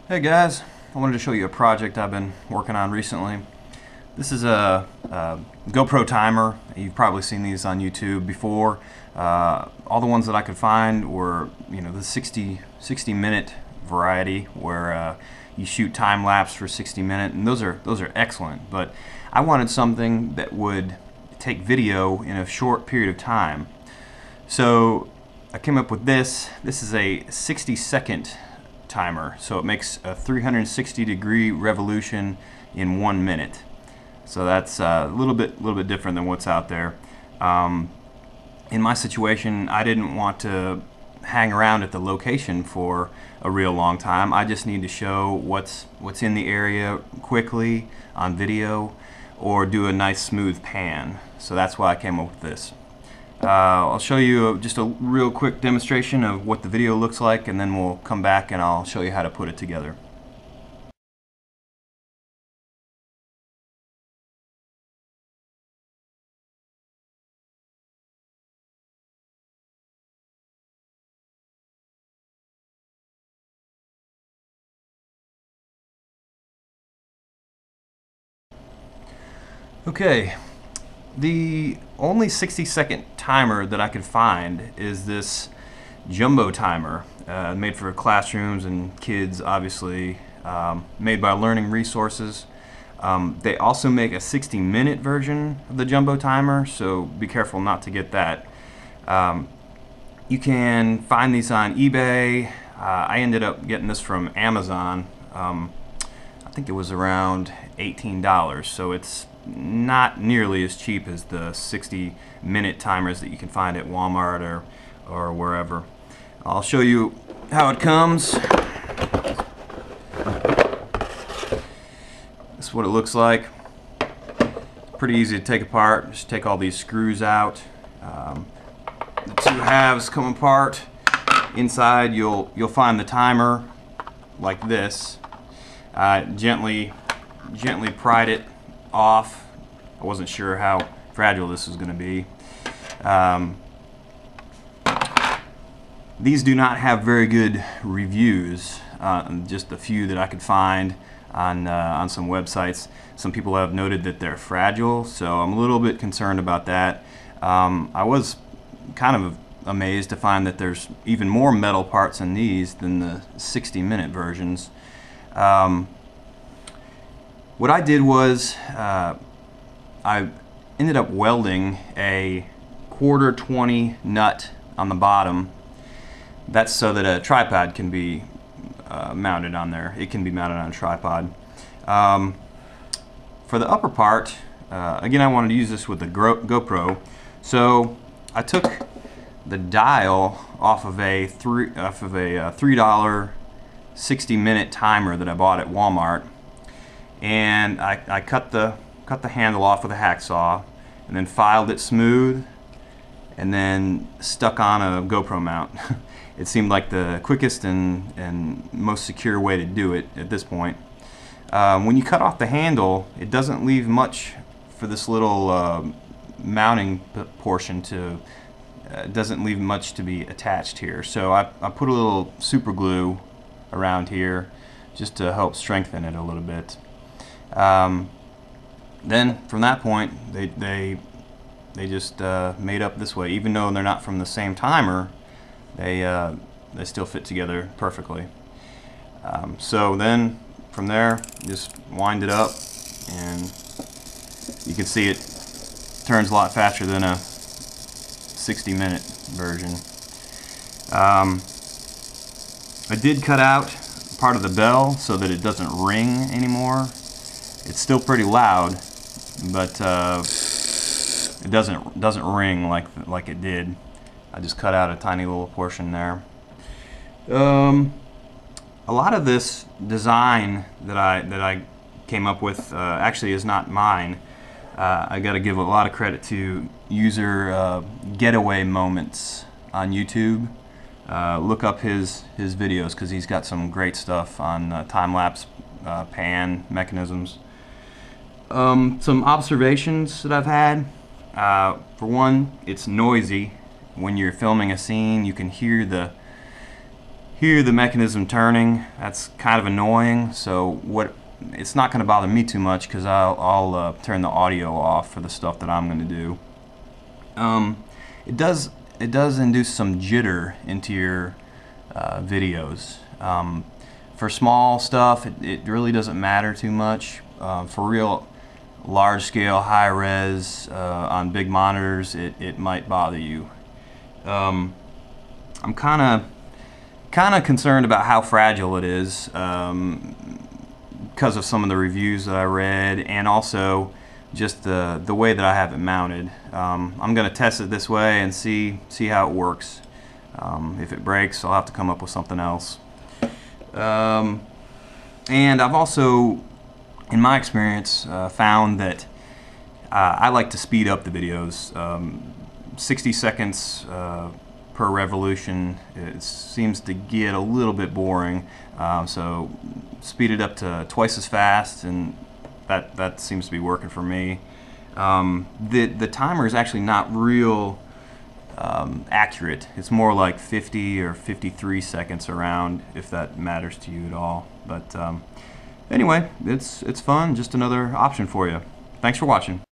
Hey guys, I wanted to show you a project I've been working on recently. This is a GoPro timer. You've probably seen these on YouTube before. All the ones that I could find were, the 60 minute variety where you shoot time lapse for 60 minutes, and those are excellent. But I wanted something that would take video in a short period of time. So I came up with this. This is a 60-second timer, so it makes a 360-degree revolution in 1 minute. So that's a little bit different than what's out there. In my situation, I didn't want to hang around at the location for a real long time. I just need to show what's in the area quickly on video, or do a nice smooth pan. So that's why I came up with this. I'll show you just a real quick demonstration of what the video looks like, and then we'll come back and I'll show you how to put it together. Okay, the only 60-second timer that I could find is this jumbo timer, made for classrooms and kids, obviously, made by Learning Resources. They also make a 60-minute version of the jumbo timer, so be careful not to get that. You can find these on eBay. I ended up getting this from Amazon. I think it was around $18, so it's not nearly as cheap as the 60-minute timers that you can find at Walmart or wherever. I'll show you how it comes. This is what it looks like. Pretty easy to take apart. Just take all these screws out. The two halves come apart. Inside you'll find the timer like this. Gently pried it off. I wasn't sure how fragile this was going to be. These do not have very good reviews, just the few that I could find on some websites. Some people have noted that they're fragile, so I'm a little bit concerned about that. I was kind of amazed to find that there's even more metal parts in these than the 60-minute versions. What I did was I ended up welding a 1/4 20 nut on the bottom. That's so that a tripod can be mounted on there. It can be mounted on a tripod. For the upper part, again, I wanted to use this with the GoPro, so I took the dial off of a $3 60-minute timer that I bought at Walmart, and I cut the handle off with a hacksaw, and then filed it smooth, and then stuck on a GoPro mount. It seemed like the quickest and most secure way to do it at this point. When you cut off the handle, it doesn't leave much for this little mounting portion to. Doesn't leave much to be attached here. So I put a little super glue around here just to help strengthen it a little bit. Then from that point, they just made up this way. Even though they're not from the same timer, they still fit together perfectly. So then from there, just wind it up, and you can see it turns a lot faster than a 60-minute version. I did cut out part of the bell so that it doesn't ring anymore. It's still pretty loud, but it doesn't ring like it did. I just cut out a tiny little portion there. A lot of this design that I came up with actually is not mine. I got to give a lot of credit to user Getaway Moments on YouTube. Look up his videos, because he's got some great stuff on time-lapse pan mechanisms. Some observations that I've had. For one, it's noisy. When you're filming a scene, you can hear hear the mechanism turning. That's kind of annoying, so it's not going to bother me too much because I'll turn the audio off for the stuff that I'm going to do. It does induce some jitter into your videos. For small stuff, it really doesn't matter too much. For real large scale, high res, on big monitors, it might bother you. I'm kind of concerned about how fragile it is because of some of the reviews that I read, and also just the way that I have it mounted. I'm going to test it this way and see how it works. If it breaks, I'll have to come up with something else. And I've also, in my experience, found that I like to speed up the videos. 60 seconds per revolution, it seems to get a little bit boring, so speed it up to twice as fast, and that seems to be working for me. The timer is actually not real accurate. It's more like 50 or 53 seconds around, if that matters to you at all. But anyway, it's fun, just another option for you. Thanks for watching.